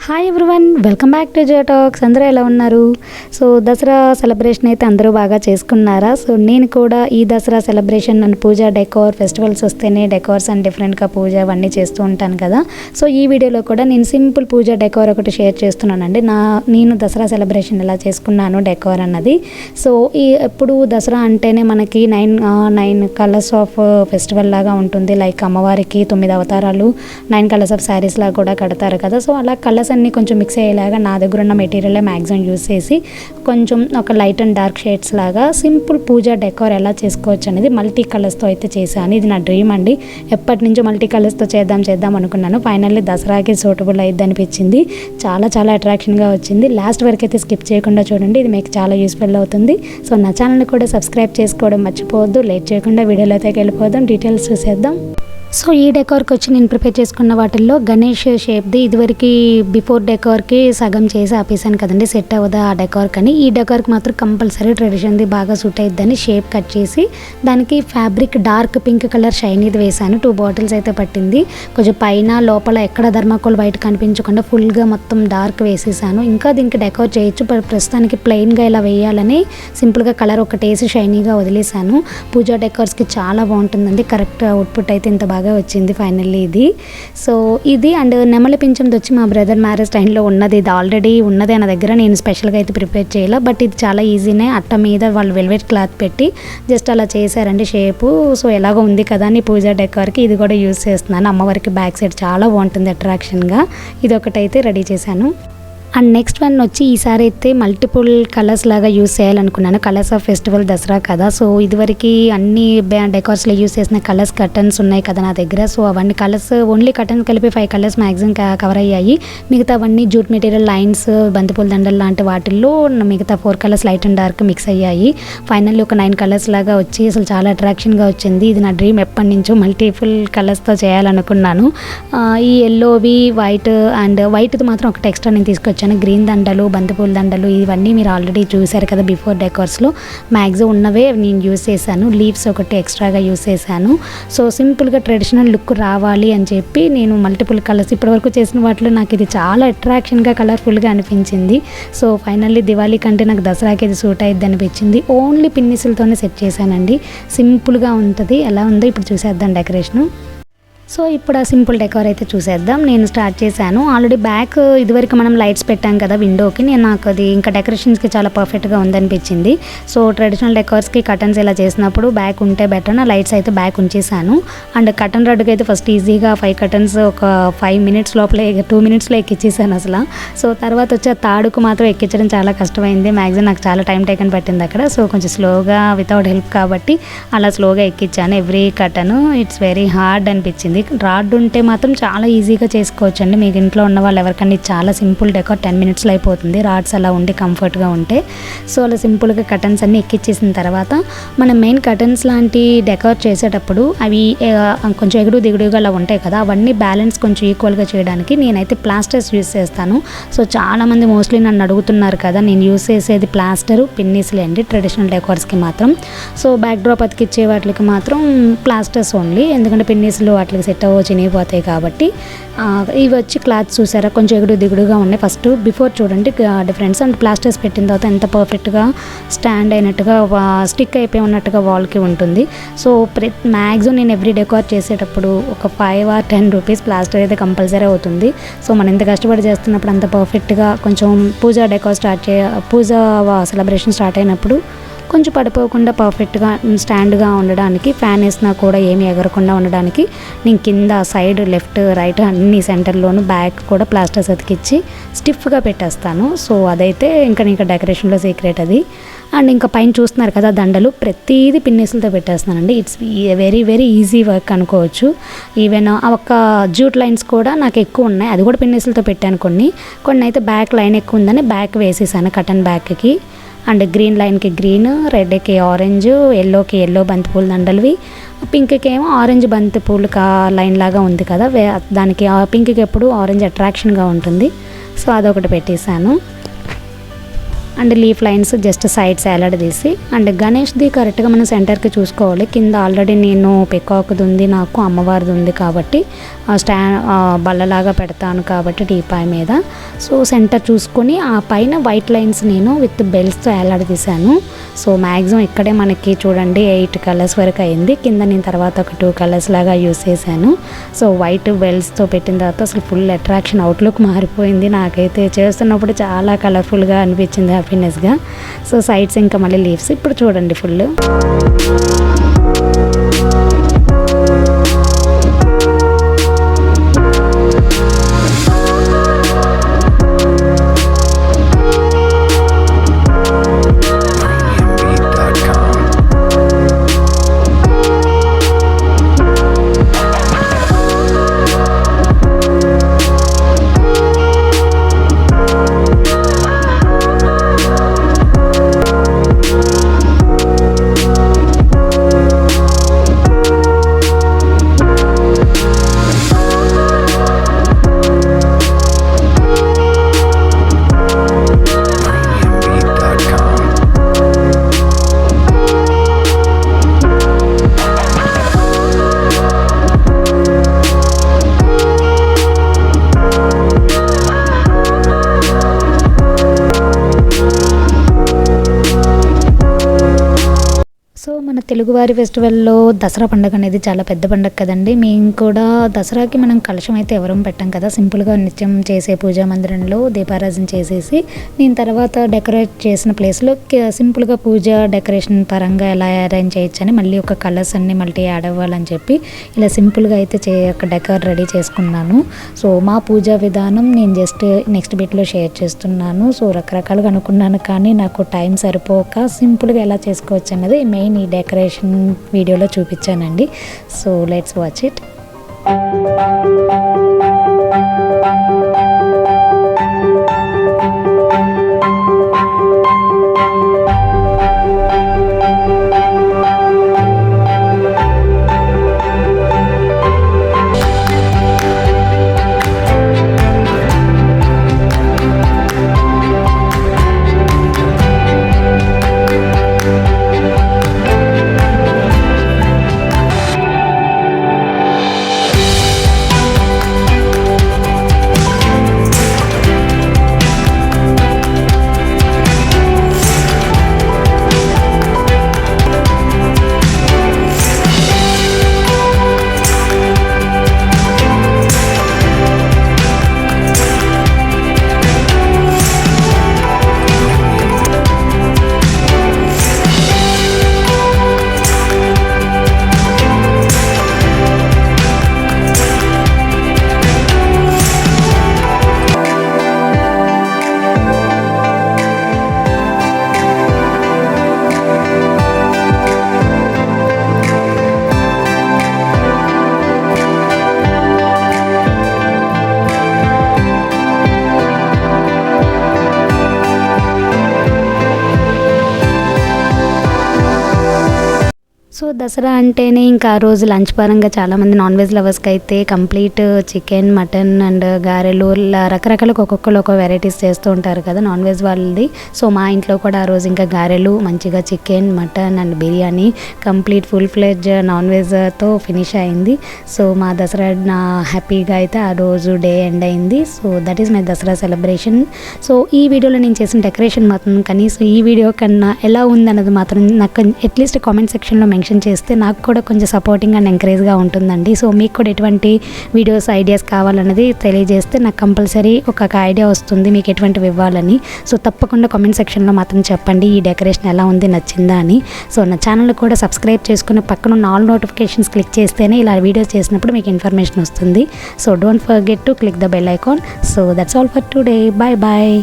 Hi everyone, welcome back to Jio talks. అందరూ ఎలా ఉన్నారు? సో దసరా సెలబ్రేషన్ అయితే అందరూ బాగా చేసుకున్నారా? సో నేను కూడా ఈ Dasara celebration and puja decor festivals వస్తేనే డెకోర్స్ అండ్ డిఫరెంట్గా పూజ అవన్నీ చేస్తూ ఉంటాను కదా. సో ఈ వీడియోలో కూడా నేను సింపుల్ పూజ డెకోర్ ఒకటి షేర్ చేస్తున్నానండి. నేను దసరా సెలబ్రేషన్ ఎలా చేసుకున్నాను డెకోర్ అన్నది. సో ఎప్పుడు దసరా అంటేనే మనకి నైన్ కలర్స్ ఆఫ్ ఫెస్టివల్ లాగా ఉంటుంది. లైక్ అమ్మవారికి 9 అవతారాలు 9 కలర్స్ ఆఫ్ శారీస్ లాగా కూడా కడతారు కదా. సో అలా కలర్స్ అన్నీ కొంచెం మిక్స్ అయ్యేలాగా నా దగ్గర ఉన్న మెటీరియల్ మ్యాక్సిమం యూస్ చేసి కొంచెం ఒక లైట్ అండ్ డార్క్ షేడ్స్ లాగా సింపుల్ పూజ డెకోర్ ఎలా చేసుకోవచ్చు అనేది మల్టీ కలర్స్తో అయితే చేశాను. ఇది నా డ్రీమ్ అండి. ఎప్పటి నుంచో మల్టీ కలర్స్తో చేద్దాం అనుకున్నాను. ఫైనల్లీ దసరాకి సూటబుల్ అయ్యిద్ది అనిపించింది. చాలా అట్రాక్షన్గా వచ్చింది. లాస్ట్ వరకు అయితే స్కిప్ చేయకుండా చూడండి, ఇది మీకు చాలా యూస్ఫుల్ అవుతుంది. సో నా ఛానల్ని కూడా సబ్స్క్రైబ్ చేసుకోవడం మర్చిపోవద్దు. లేట్ చేయకుండా వీడియోలోకి వెళ్ళిపోదాం, డీటెయిల్స్ చూసేద్దాం. సో ఈ డెకోర్కి వచ్చి నేను ప్రిపేర్ చేసుకున్న వాటిల్లో గణేష్ షేప్ది ఇదివరకు బిఫోర్ డెకోర్కి సగం చేసి ఆపేసాను కదండి, సెట్ అవ్వదా ఆ డెకోర్ అని. ఈ డెకోర్కి మాత్రం కంపల్సరీ ట్రెడిషన్ది బాగా సూట్ అయిద్దని షేప్ కట్ చేసి దానికి ఫ్యాబ్రిక్ డార్క్ పింక్ కలర్ షైనీది వేసాను. 2 బాటిల్స్ అయితే పట్టింది. కొంచెం పైన లోపల ఎక్కడ ధర్మాకోల్ వైట్ కనిపించకుండా ఫుల్గా మొత్తం డార్క్ వేసేసాను. ఇంకా దీనికి డెకోర్ చేయొచ్చు, ప్రస్తుతానికి ప్లెయిన్గా ఇలా వేయాలని సింపుల్గా కలర్ ఒకటి వేసి షైనీగా వదిలేసాను. పూజా డెకోర్స్కి చాలా బాగుంటుందండి. కరెక్ట్ అవుట్పుట్ అయితే ఇంత బాగా వచ్చింది ఫైనల్లీ ఇది. సో ఇది అండ్ నెమలి పింఛంది వచ్చి మా బ్రదర్ మ్యారేజ్ టైంలో ఉన్నది. ఇది ఆల్రెడీ ఉన్నదే నా దగ్గర, నేను స్పెషల్గా అయితే ప్రిపేర్ చేయాలి. బట్ ఇది చాలా ఈజీనే. అట్ట మీద వాళ్ళు వెల్వెట్ క్లాత్ పెట్టి జస్ట్ అలా చేశారండి షేపు. సో ఎలాగో ఉంది కదా అని పూజా డెకోర్కి ఇది కూడా యూజ్ చేస్తున్నాను. అమ్మవారికి బ్యాక్ సైడ్ చాలా బాగుంటుంది అట్రాక్షన్గా. ఇది ఒకటైతే రెడీ చేశాను. అండ్ నెక్స్ట్ వన్ వచ్చి ఈసారి అయితే మల్టిపుల్ కలర్స్ లాగా యూస్ చేయాలనుకున్నాను. కలర్స్ ఆఫ్ ఫెస్టివల్ దసరా కదా. సో ఇదివరకు అన్ని డెకోర్స్లో యూస్ చేసిన కలర్స్ కర్టన్స్ ఉన్నాయి కదా నా దగ్గర. సో అవన్నీ కలర్స్ ఓన్లీ కర్టన్స్ కలిపి 5 కలర్స్ మ్యాక్సిమం కవర్ అయ్యాయి. మిగతా అవన్నీ జూట్ మెటీరియల్ లైన్స్, బంతిపూల దండలు లాంటి వాటిల్లో మిగతా 4 colours light and dark mix అయ్యాయి. ఫైనల్లీ ఒక 9 కలర్స్ లాగా వచ్చి అసలు చాలా అట్రాక్షన్గా వచ్చింది. ఇది నా డ్రీమ్. ఎప్పటి నుంచో మల్టిపుల్ కలర్స్తో చేయాలనుకున్నాను. ఈ ఎల్లోవి వైట్ అండ్ వైట్ది మాత్రం ఒకటి ఎక్స్ట్రా నేను తీసుకొచ్చాను. గ్రీన్ దండలు, బంతిపూల దండలు ఇవన్నీ మీరు ఆల్రెడీ చూసారు కదా బిఫోర్ డెకోర్స్లో. మ్యాక్సిమం ఉన్నవే నేను యూస్ చేశాను. లీవ్స్ ఒకటి ఎక్స్ట్రాగా యూస్ చేశాను. సో సింపుల్గా ట్రెడిషనల్ లుక్ రావాలి అని చెప్పి నేను మల్టిపుల్ కలర్స్ ఇప్పటివరకు చేసిన వాటిలో నాకు ఇది చాలా అట్రాక్షన్గా కలర్ఫుల్గా అనిపించింది. సో ఫైనల్లీ దివాళీ కంటే నాకు దసరాకి ఇది సూట్ అయ్యిద్ది అనిపించింది. ఓన్లీ పిన్నిసులతోనే సెట్ చేశానండి. సింపుల్గా ఉంటుంది. ఎలా ఉందో ఇప్పుడు చూసేద్దాం డెకరేషను. సో ఇప్పుడు ఆ సింపుల్ డెకోర్ అయితే చూసేద్దాం. నేను స్టార్ట్ చేశాను. ఆల్రెడీ బ్యాక్ ఇదివరకు మనం లైట్స్ పెట్టాం కదా విండోకి. నాకు అది ఇంకా డెకరేషన్స్కి చాలా పర్ఫెక్ట్గా ఉందనిపించింది. సో ట్రెడిషనల్ డెకోర్స్కి కర్టన్స్ ఇలా చేసినప్పుడు బ్యాక్ ఉంటే బెటర్. నా లైట్స్ అయితే బ్యాక్ ఉంచేసాను. అండ్ కర్టన్ రెడ్కి అయితే ఫస్ట్ ఈజీగా 5 కర్టన్స్ ఒక 5 మినిట్స్ లోపలే 2 మినిట్స్లో ఎక్కించేసాను అసలు. సో తర్వాత వచ్చి ఆ తాడుకు మాత్రం ఎక్కించడం చాలా కష్టమైంది. మ్యాక్సిమం నాకు చాలా టైం టేకన్ పట్టింది అక్కడ. సో కొంచెం స్లోగా వితౌట్ హెల్ప్ కాబట్టి అలా స్లోగా ఎక్కించాను every curtain. It's very hard అనిపించింది. రాడ్ ఉంటే మాత్రం చాలా ఈజీగా చేసుకోవచ్చు అండి. మీకు ఇంట్లో ఉన్న వాళ్ళు ఎవరికన్నా చాలా సింపుల్ డెకోర్ 10 మినిట్స్లో అయిపోతుంది రాడ్స్ అలా ఉండి కంఫర్ట్గా ఉంటే. సో అలా సింపుల్గా కర్టన్స్ అన్నీ ఎక్కిచ్చేసిన తర్వాత మనం మెయిన్ కర్టన్స్ లాంటి డెకోర్ చేసేటప్పుడు అవి కొంచెం ఎగుడు దిగుడుగా అలా ఉంటాయి కదా, అవన్నీ బ్యాలెన్స్ కొంచెం ఈక్వల్గా చేయడానికి నేనైతే ప్లాస్టర్స్ యూస్ చేస్తాను. సో చాలామంది మోస్ట్లీ నన్ను అడుగుతున్నారు కదా, నేను యూస్ చేసేది ప్లాస్టరు పిన్నిస్లే అండి ట్రెడిషనల్ డెకోర్స్కి మాత్రం. సో బ్యాక్ డ్రాప్ అతికిచ్చే వాటికి మాత్రం ప్లాస్టర్స్ ఓన్లీ, ఎందుకంటే పిన్నిస్లు వాటికి సెట్ అవ్వ చినిగిపోతాయి కాబట్టి. ఇవి వచ్చి క్లాత్ చూసారా కొంచెం ఎగుడు దిగుడుగా ఉన్నాయి. ఫస్ట్ బిఫోర్ చూడండి డిఫరెన్స్. అండ్ ప్లాస్టర్స్ పెట్టిన తర్వాత ఎంత పర్ఫెక్ట్గా స్టాండ్ అయినట్టుగా స్టిక్ అయిపోయి ఉన్నట్టుగా వాల్కి ఉంటుంది. సో మ్యాక్సిమం నేను ఎవ్రీ డెకోర్ చేసేటప్పుడు ఒక 5 or 10 రూపీస్ ప్లాస్టర్ అయితే కంపల్సరీ అవుతుంది. సో మనం ఎంత కష్టపడి చేస్తున్నప్పుడు అంత పర్ఫెక్ట్గా కొంచెం పూజా డెకోర్ పూజా సెలబ్రేషన్ స్టార్ట్ అయినప్పుడు కొంచెం పడిపోకుండా పర్ఫెక్ట్గా స్టాండ్గా ఉండడానికి, ఫ్యాన్ వేసినా కూడా ఏమి ఎగరకుండా ఉండడానికి నేను కింద సైడ్ లెఫ్ట్ రైట్ అన్ని సెంటర్లోనూ బ్యాక్ కూడా ప్లాస్టర్స్ అతికిచ్చి స్టిఫ్గా పెట్టేస్తాను. సో అదైతే ఇంకా డెకరేషన్లో సీక్రెట్ అది. అండ్ ఇంకా పైన చూస్తున్నారు కదా దండలు, ప్రతిదీ పిన్నిసులతో పెట్టేస్తున్నానండి. ఇట్స్ వెరీ ఈజీ వర్క్ అనుకోవచ్చు. ఈవెన్ ఒక జూట్ లైన్స్ కూడా నాకు ఎక్కువ ఉన్నాయి, అది కూడా పిన్నిసులతో పెట్టాను. కొన్ని అయితే బ్యాక్ లైన్ ఎక్కువ ఉందని బ్యాక్ వేసేసాను కటన్ బ్యాక్కి. అండ్ గ్రీన్ లైన్కి గ్రీన్, రెడ్కి ఆరెంజ్, ఎల్లోకి ఎల్లో బంతిపూల దండలువి, పింక్కి ఏమో ఆరెంజ్ బంతిపూలు లైన్ లాగా ఉంది కదా, దానికి పింక్కి ఎప్పుడు ఆరెంజ్ అట్రాక్షన్గా ఉంటుంది. సో అదొకటి పెట్టేశాను. And leaf lines just sides తీసి అండ్ గణేష్ది కరెక్ట్గా మనం సెంటర్కి చూసుకోవాలి. కింద ఆల్రెడీ నేను పెకాక్ది ఉంది, నాకు అమ్మవారిది ఉంది కాబట్టి బల్లలాగా పెడతాను కాబట్టి టీపాయ్ మీద. సో సెంటర్ చూసుకొని ఆ పైన వైట్ లైన్స్ నేను విత్ బెల్స్తో తీశాను. సో మ్యాక్సిమం ఇక్కడే మనకి చూడండి 8 కలర్స్ వరకు అయింది. కింద నేను తర్వాత ఒక 2 కలర్స్ లాగా యూస్ చేశాను. సో వైట్ బెల్స్తో పెట్టిన తర్వాత అసలు ఫుల్ అట్రాక్షన్, అవుట్లుక్ మారిపోయింది. నాకైతే చేస్తున్నప్పుడు చాలా కలర్ఫుల్గా అనిపించింది, హ్యాపీనెస్గా. సో సైడ్స్ ఇంకా మళ్ళీ లీవ్స్ ఇప్పుడు చూడండి ఫుల్. సో మన తెలుగువారి ఫెస్టివల్లో దసరా పండుగ అనేది చాలా పెద్ద పండుగ కదండి. మేము కూడా దసరాకి మనం కలశం అయితే ఎవరం పెట్టాం కదా, సింపుల్గా నిత్యం చేసే పూజా మందిరంలో దీపారాజన చేసేసి నేను తర్వాత డెకరేట్ చేసిన ప్లేస్లో సింపుల్గా పూజ డెకరేషన్ పరంగా ఎలా అరేంజ్ చేయొచ్చని మళ్ళీ ఒక కలర్స్ అన్ని మల్టీ యాడ్ అవ్వాలని చెప్పి ఇలా సింపుల్గా అయితే ఒక డెకర్ రెడీ చేసుకున్నాను. సో మా పూజా విధానం నేను జస్ట్ నెక్స్ట్ బిట్లో షేర్ చేస్తున్నాను. సో రకరకాలుగా అనుకున్నాను కానీ నాకు టైం సరిపోక సింపుల్గా ఎలా చేసుకోవచ్చు అన్నది మెయిన్ ఈ డెకరేషన్ వీడియోలో చూపించానండి. So let's watch it. So Dasara అంటేనే ఇంకా ఆ రోజు లంచ్ పరంగా చాలామంది నాన్ వెజ్ లవర్స్కి అయితే కంప్లీట్ చికెన్, మటన్ అండ్ గారెలు రకరకాల ఒక్కొక్కరు ఒక వెరైటీస్ చేస్తూ ఉంటారు కదా నాన్ వెజ్ వాళ్ళది. సో మా ఇంట్లో కూడా ఆ రోజు ఇంకా గారెలు, మంచిగా chicken, mutton and biryani complete full fledge non వెజ్తో ఫినిష్ అయింది. సో మా దసరా హ్యాపీగా అయితే ఆ రోజు డే ఎండ్ అయింది. So that is my Dasara celebration. So ఈ వీడియోలో నేను చేసిన డెకరేషన్ మాత్రం కనీసం ఈ వీడియో కన్నా ఎలా ఉందన్నది మాత్రం నాకు అట్లీస్ట్ కామెంట్ సెక్షన్లో మెన్షన్ చేస్తే నాకు కూడా కొంచెం సపోర్టింగ్ అండ్ ఎంకరేజ్గా ఉంటుందండి. సో మీకు కూడా ఎటువంటి వీడియోస్ ఐడియాస్ కావాలన్నది తెలియజేస్తే నాకు కంపల్సరీ ఒక ఐడియా వస్తుంది మీకు ఎటువంటివి ఇవ్వాలని. సో తప్పకుండా కామెంట్ సెక్షన్లో మాత్రం చెప్పండి ఈ డెకరేషన్ ఎలా ఉంది, నచ్చిందా అని. సో నా ఛానల్ కూడా సబ్స్క్రైబ్ చేసుకుని పక్కన ఉన్న ఆల్ నోటిఫికేషన్స్ క్లిక్ చేస్తేనే ఇలా వీడియోస్ చేసినప్పుడు మీకు ఇన్ఫర్మేషన్ వస్తుంది. So don't forget to click the bell icon. So that's all for today. Bye bye.